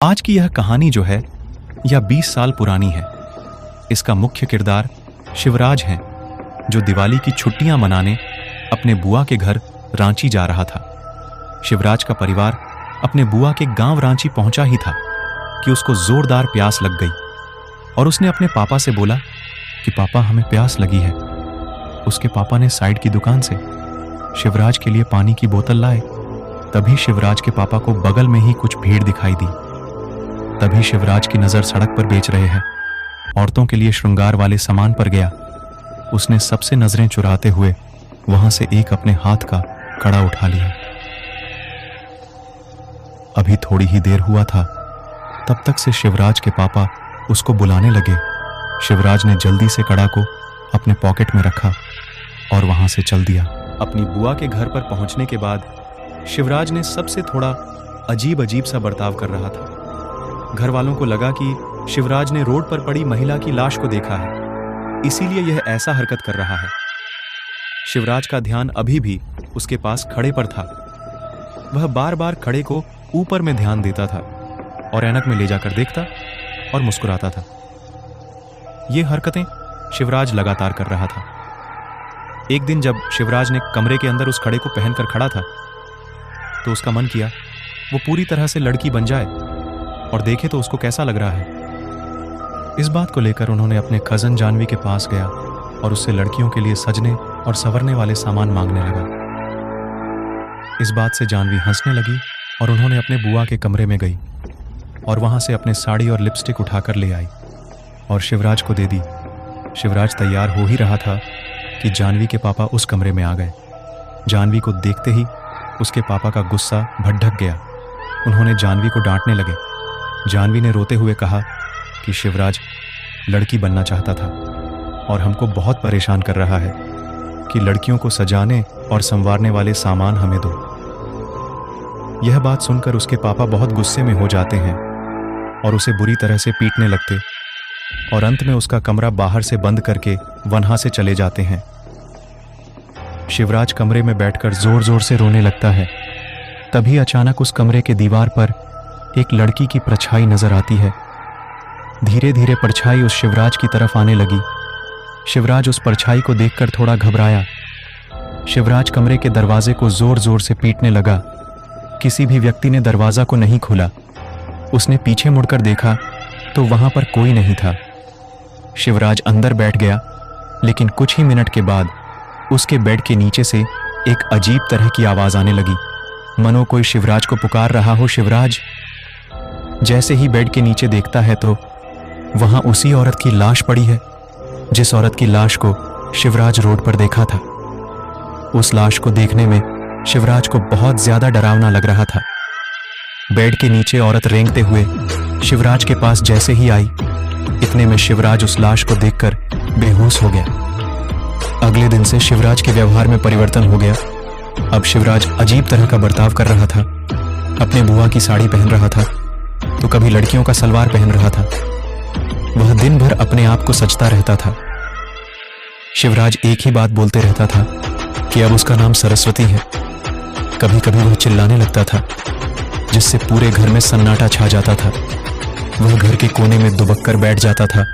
आज की यह कहानी जो है यह 20 साल पुरानी है। इसका मुख्य किरदार शिवराज हैं, जो दिवाली की छुट्टियां मनाने अपने बुआ के घर रांची जा रहा था। शिवराज का परिवार अपने बुआ के गांव रांची पहुंचा ही था कि उसको जोरदार प्यास लग गई और उसने अपने पापा से बोला कि पापा, हमें प्यास लगी है। उसके पापा ने साइड की दुकान से शिवराज के लिए पानी की बोतल लाए। तभी शिवराज के पापा को बगल में ही कुछ भीड़ दिखाई दी। तभी शिवराज की नजर सड़क पर बेच रहे हैं औरतों के लिए श्रृंगार वाले सामान पर गया। उसने सबसे नजरें चुराते हुए वहां से एक अपने हाथ का कड़ा उठा लिया। अभी थोड़ी ही देर हुआ था, तब तक से शिवराज के पापा उसको बुलाने लगे। शिवराज ने जल्दी से कड़ा को अपने पॉकेट में रखा और वहां से चल दिया। अपनी बुआ के घर पर पहुंचने के बाद शिवराज ने सबसे थोड़ा अजीब सा बर्ताव कर रहा था। घर वालों को लगा कि शिवराज ने रोड पर पड़ी महिला की लाश को देखा है, इसीलिए यह ऐसा हरकत कर रहा है। शिवराज का ध्यान अभी भी उसके पास खड़े पर था। वह बार बार खड़े को ऊपर में ध्यान देता था और ऐनक में ले जाकर देखता और मुस्कुराता था। ये हरकतें शिवराज लगातार कर रहा था। एक दिन जब शिवराज ने कमरे के अंदर उस खड़े को पहनकर खड़ा था, तो उसका मन किया वो पूरी तरह से लड़की बन जाए और देखे तो उसको कैसा लग रहा है। इस बात को लेकर उन्होंने अपने कजन जानवी के पास गया और उससे लड़कियों के लिए सजने और संवरने वाले सामान मांगने लगा। इस बात से जानवी हंसने लगी और उन्होंने अपने बुआ के कमरे में गई और वहां से अपने साड़ी और लिपस्टिक उठाकर ले आई और शिवराज को दे दी। शिवराज तैयार हो ही रहा था कि जानवी के पापा उस कमरे में आ गए। जानवी को देखते ही उसके पापा का गुस्सा भड़क गया। उन्होंने जानवी को डांटने लगे। जानवी ने रोते हुए कहा कि शिवराज लड़की बनना चाहता था और हमको बहुत परेशान कर रहा है कि लड़कियों को सजाने और संवारने वाले सामान हमें दो। यह बात सुनकर उसके पापा बहुत गुस्से में हो जाते हैं और उसे बुरी तरह से पीटने लगते और अंत में उसका कमरा बाहर से बंद करके वहां से चले जाते हैं। शिवराज कमरे में बैठकर जोर जोर से रोने लगता है। तभी अचानक उस कमरे के दीवार पर एक लड़की की परछाई नजर आती है। धीरे धीरे परछाई उस शिवराज की तरफ आने लगी। शिवराज उस परछाई को देखकर थोड़ा घबराया। शिवराज कमरे के दरवाजे को जोर जोर से पीटने लगा। किसी भी व्यक्ति ने दरवाजा को नहीं खोला। उसने पीछे मुड़कर देखा तो वहां पर कोई नहीं था। शिवराज अंदर बैठ गया, लेकिन कुछ ही मिनट के बाद उसके बेड के नीचे से एक अजीब तरह की आवाज आने लगी, मनो कोई शिवराज को पुकार रहा हो। शिवराज जैसे ही बेड के नीचे देखता है तो वहां उसी औरत की लाश पड़ी है जिस औरत की लाश को शिवराज रोड पर देखा था। उस लाश को देखने में शिवराज को बहुत ज्यादा डरावना लग रहा था। बेड के नीचे औरत रेंगते हुए शिवराज के पास जैसे ही आई, इतने में शिवराज उस लाश को देखकर बेहोश हो गया। अगले दिन से शिवराज के व्यवहार में परिवर्तन हो गया। अब शिवराज अजीब तरह का बर्ताव कर रहा था। अपने बुआ की साड़ी पहन रहा था तो कभी लड़कियों का सलवार पहन रहा था। वह दिन भर अपने आप को सजता रहता था। शिवराज एक ही बात बोलते रहता था कि अब उसका नाम सरस्वती है। कभी कभी वह चिल्लाने लगता था जिससे पूरे घर में सन्नाटा छा जाता था। वह घर के कोने में दुबक कर बैठ जाता था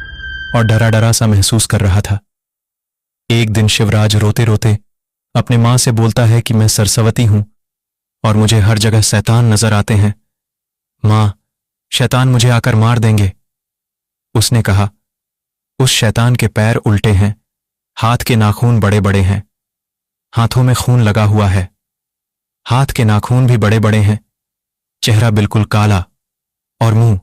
और डरा डरा सा महसूस कर रहा था। एक दिन शिवराज रोते रोते अपने मां से बोलता है कि मैं सरस्वती हूं और मुझे हर जगह शैतान नजर आते हैं। मां, शैतान मुझे आकर मार देंगे। उसने कहा, उस शैतान के पैर उल्टे हैं, हाथ के नाखून बड़े बड़े हैं, हाथों में खून लगा हुआ है, हाथ के नाखून भी बड़े बड़े हैं, चेहरा बिल्कुल काला और मुंह